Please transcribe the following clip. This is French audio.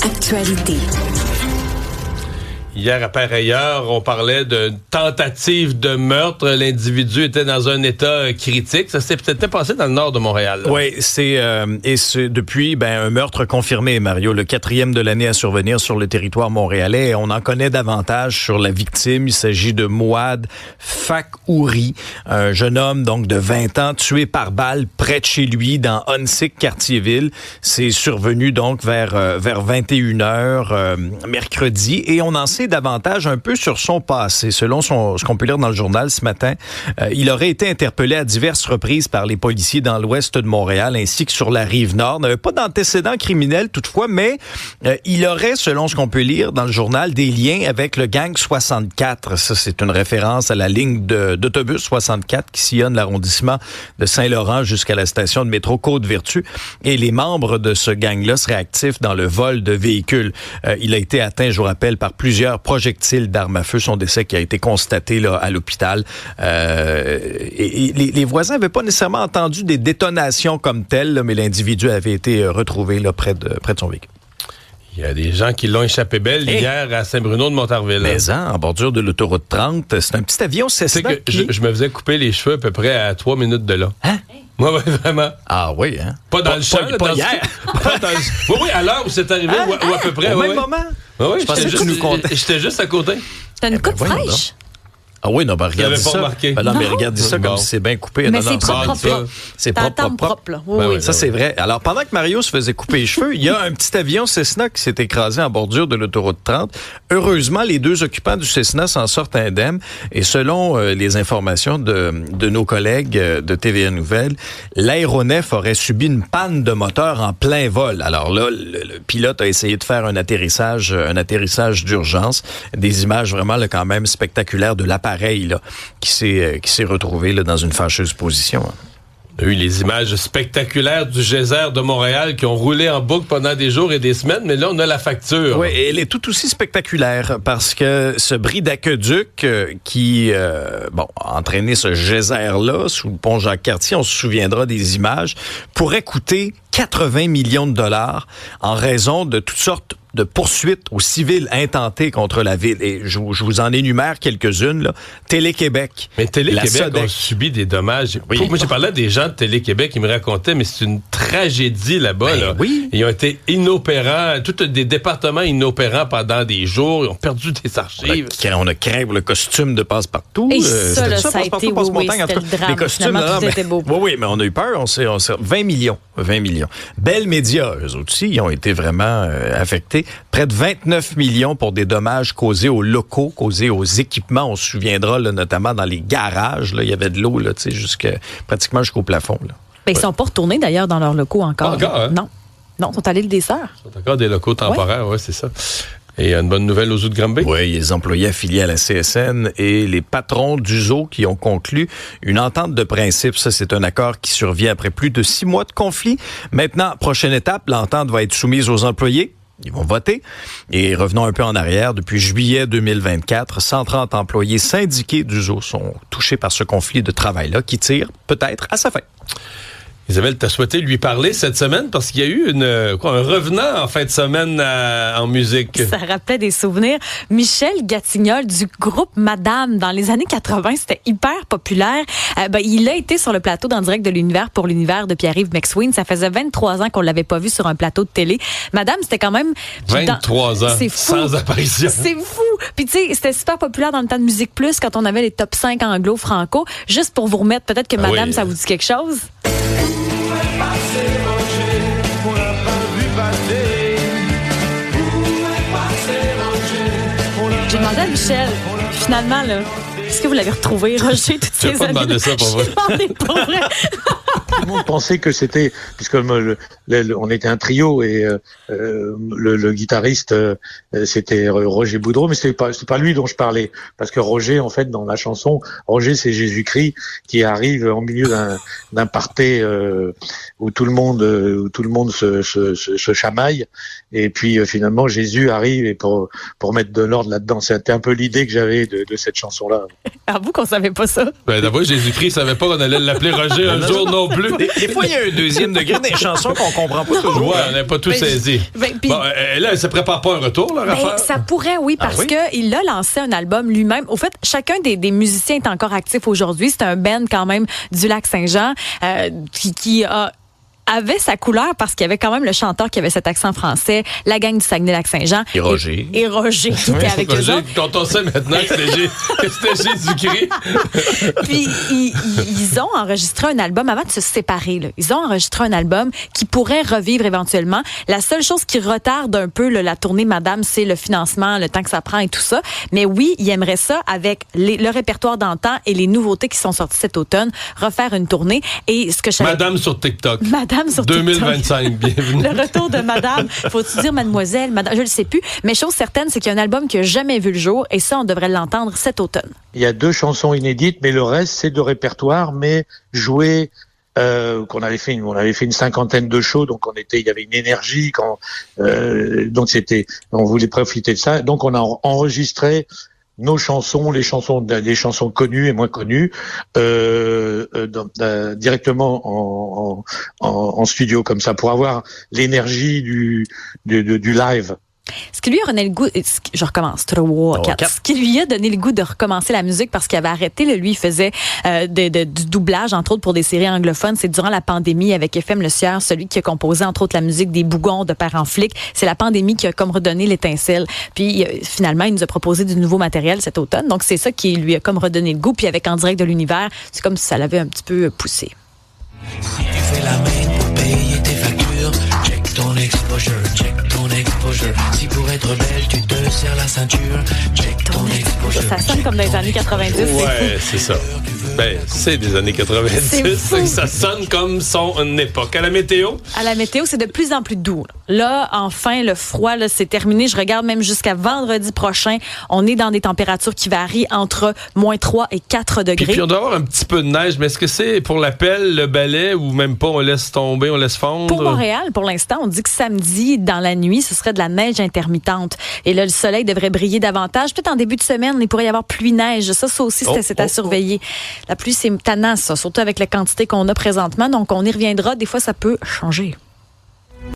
Actualité. Hier, à pareille heure, on parlait d'une tentative de meurtre. L'individu était dans un état critique. Ça s'est peut-être passé dans le nord de Montréal. Là. Oui, c'est depuis un meurtre confirmé, Mario, le 4e de l'année à survenir sur le territoire montréalais. On en connaît davantage sur la victime. Il s'agit de Mouad Fakouri, un jeune homme donc de 20 ans, tué par balle près de chez lui dans Huntsic, Cartierville. C'est survenu donc vers 21h mercredi, et on en sait davantage un peu sur son passé. Selon ce qu'on peut lire dans le journal ce matin, il aurait été interpellé à diverses reprises par les policiers dans l'ouest de Montréal ainsi que sur la Rive-Nord. Il n'avait pas d'antécédents criminels toutefois, mais il aurait, selon ce qu'on peut lire dans le journal, des liens avec le gang 64. Ça, c'est une référence à la ligne d'autobus 64 qui sillonne l'arrondissement de Saint-Laurent jusqu'à la station de métro Côte-Vertu. Et les membres de ce gang-là seraient actifs dans le vol de véhicules. Il a été atteint, je vous rappelle, par plusieurs projectiles d'armes à feu. Son décès qui a été constaté là, à l'hôpital. Et les voisins n'avaient pas nécessairement entendu des détonations comme telles, là, mais l'individu avait été retrouvé là, près de son véhicule. Il y a des gens qui l'ont échappé belle hier à Saint-Bruno de Montarville. Mais en bordure de l'autoroute 30, c'est un petit avion Cessna. C'est que je me faisais couper les cheveux à peu près à 3 minutes de là. Hein? Oui, vraiment. Ah oui, hein? Pas dans le champ. Pas hier. Oui, à l'heure où c'est arrivé, ou à peu près. Au même moment? Oui, je pensais que tu nous comptais. J'étais juste à côté. T'as une coupe fraîche? Ah oui, non, ben regarde ça. Non, mais regarde ça comme si c'est bien coupé. Mais c'est propre. C'est propre. Là. Oui. Ça, c'est vrai. Alors, pendant que Mario se faisait couper les cheveux, il y a un petit avion Cessna qui s'est écrasé en bordure de l'autoroute 30. Heureusement, les deux occupants du Cessna s'en sortent indemnes. Et selon les informations de nos collègues de TVA Nouvelles, l'aéronef aurait subi une panne de moteur en plein vol. Alors là, le pilote a essayé de faire un atterrissage d'urgence. Des images vraiment là, quand même spectaculaires de l'appareil là, qui s'est retrouvé là, dans une fâcheuse position. On a eu les images spectaculaires du geyser de Montréal qui ont roulé en boucle pendant des jours et des semaines, mais là, on a la facture. Oui, et elle est tout aussi spectaculaire parce que ce bris d'aqueduc qui a entraîné ce geyser-là sous le pont Jacques-Cartier, on se souviendra des images, pourrait coûter 80 millions de dollars en raison de toutes sortes de poursuites aux civils intentées contre la ville. Et je vous en énumère quelques-unes. Là. Télé-Québec. Mais Télé-Québec a subi des dommages. Oui. Moi, j'ai parlé à des gens de Télé-Québec qui me racontaient, mais c'est une tragédie là-bas. Là. Oui. Ils ont été inopérants, tous des départements inopérants pendant des jours. Ils ont perdu des archives. On a craint pour le costume de passe-partout. Et ça a été, c'était le drame. Les costumes, c'était beau. Oui, mais on a eu peur. On s'est 20 millions. Bell Media, eux aussi, ils ont été vraiment affectés. Près de 29 millions pour des dommages causés aux locaux, causés aux équipements. On se souviendra là, notamment dans les garages. Là, il y avait de l'eau là, pratiquement jusqu'au plafond. Là. Ben, ils sont pas retournés d'ailleurs dans leurs locaux encore. Encore, hein? Non, ils sont allés le dessert. Ils sont encore des locaux temporaires, oui, c'est ça. Et une bonne nouvelle aux zoo de Granby? Oui, les employés affiliés à la CSN et les patrons du zoo qui ont conclu une entente de principe. Ça, c'est un accord qui survient après plus de 6 mois de conflit. Maintenant, prochaine étape, l'entente va être soumise aux employés. Ils vont voter. Et revenons un peu en arrière. Depuis juillet 2024, 130 employés syndiqués du zoo sont touchés par ce conflit de travail-là qui tire peut-être à sa fin. Isabelle, t'as souhaité lui parler cette semaine parce qu'il y a eu un revenant en fin de semaine en musique. Ça rappelait des souvenirs. Michel Gatignol du groupe Madame dans les années 80, c'était hyper populaire. Il a été sur le plateau d'En direct de l'univers pour l'univers de Pierre-Yves McSween. Ça faisait 23 ans qu'on l'avait pas vu sur un plateau de télé. Madame, c'était quand même 23 ans c'est fou. Sans apparition. C'est fou. Puis tu sais, c'était super populaire dans le temps de Musique Plus quand on avait les top 5 anglo-franco. Juste pour vous remettre, peut-être que Madame, ça vous dit quelque chose? J'ai demandé à Michel, finalement, là, est-ce que vous l'avez retrouvé, Roger, toutes ces années? Je vais pas demander ça pour vrai. Pour vrai. Tout le monde pensait que c'était, puisque on était un trio et le guitariste c'était Roger Boudreau, mais c'est pas lui dont je parlais, parce que Roger, en fait, dans la chanson, Roger c'est Jésus-Christ qui arrive au milieu d'un party où tout le monde se chamaille, et puis finalement Jésus arrive et pour mettre de l'ordre là-dedans. C'était un peu l'idée que j'avais de cette chanson-là. Avoue qu'on savait pas ça. Ben d'abord, Jésus-Christ savait pas qu'on allait l'appeler Roger un jour non plus. plus. Des fois, il y a un deuxième degré des chansons qu'on comprend pas toujours. Ouais, on n'a pas tout saisi. Bon, là, elle se prépare pas un retour, leur affaire? Ça pourrait, oui, parce qu'il a lancé un album lui-même. Au fait, chacun des musiciens est encore actif aujourd'hui. C'est un band quand même du Lac-Saint-Jean qui avait sa couleur parce qu'il y avait quand même le chanteur qui avait cet accent français, la gang du Saguenay-Lac-Saint-Jean. Et Roger. Et Roger qui était avec eux autres. Quand on sait maintenant que c'était Jésus-Christ. Puis, ils ont enregistré un album avant de se séparer. Là. Ils ont enregistré un album qui pourrait revivre éventuellement. La seule chose qui retarde un peu la tournée Madame, c'est le financement, le temps que ça prend et tout ça. Mais oui, ils aimeraient ça avec le répertoire d'antan et les nouveautés qui sont sorties cet automne, refaire une tournée. Et ce que je Madame sur TikTok. Madame sur 2025, bienvenue. Le retour de Madame. Faut-tu dire Mademoiselle, Madame? Je le sais plus. Mais chose certaine, c'est qu'il y a un album qui n'a jamais vu le jour et ça, on devrait l'entendre cet automne. Il y a 2 chansons inédites, mais le reste, c'est de répertoire, mais joué, on avait fait une 50aine de shows, donc il y avait une énergie donc on voulait profiter de ça. Donc on a enregistré nos chansons, des chansons connues et moins connues, directement en studio comme ça pour avoir l'énergie du live. Ce qui lui a donné le goût, je recommence, 3, 4. Ce qui lui a donné le goût de recommencer la musique parce qu'il avait arrêté, lui, il faisait du doublage, entre autres, pour des séries anglophones. C'est durant la pandémie avec FM Le Sieur, celui qui a composé, entre autres, la musique des Bougons de Père en flic. C'est la pandémie qui a comme redonné l'étincelle. Puis, finalement, il nous a proposé du nouveau matériel cet automne. Donc, c'est ça qui lui a comme redonné le goût. Puis, avec En direct de l'univers, c'est comme si ça l'avait un petit peu poussé. Si tu fais la main pour payer tes factures, check ton exposure, si pour être belle, tu te serres la ceinture, check ton exposure. Ça sonne comme dans les années 90. Ouais, c'est ça. Ben, c'est des années 90. Ça sonne comme son époque. À la météo? À la météo, c'est de plus en plus doux. Là, enfin, le froid, là, c'est terminé. Je regarde même jusqu'à vendredi prochain. On est dans des températures qui varient entre -3 et 4 degrés. Puis on doit avoir un petit peu de neige, mais est-ce que c'est pour la pelle, le balai, ou même pas, on laisse tomber, on laisse fondre? Pour Montréal, pour l'instant, on dit que samedi, dans la nuit, ce serait de la neige intermittente. Et là, le soleil devrait briller davantage. Peut-être en début de semaine, il pourrait y avoir pluie-neige. Ça aussi, c'est à surveiller. La pluie, c'est tannant, ça, surtout avec la quantité qu'on a présentement. Donc, on y reviendra. Des fois, ça peut changer.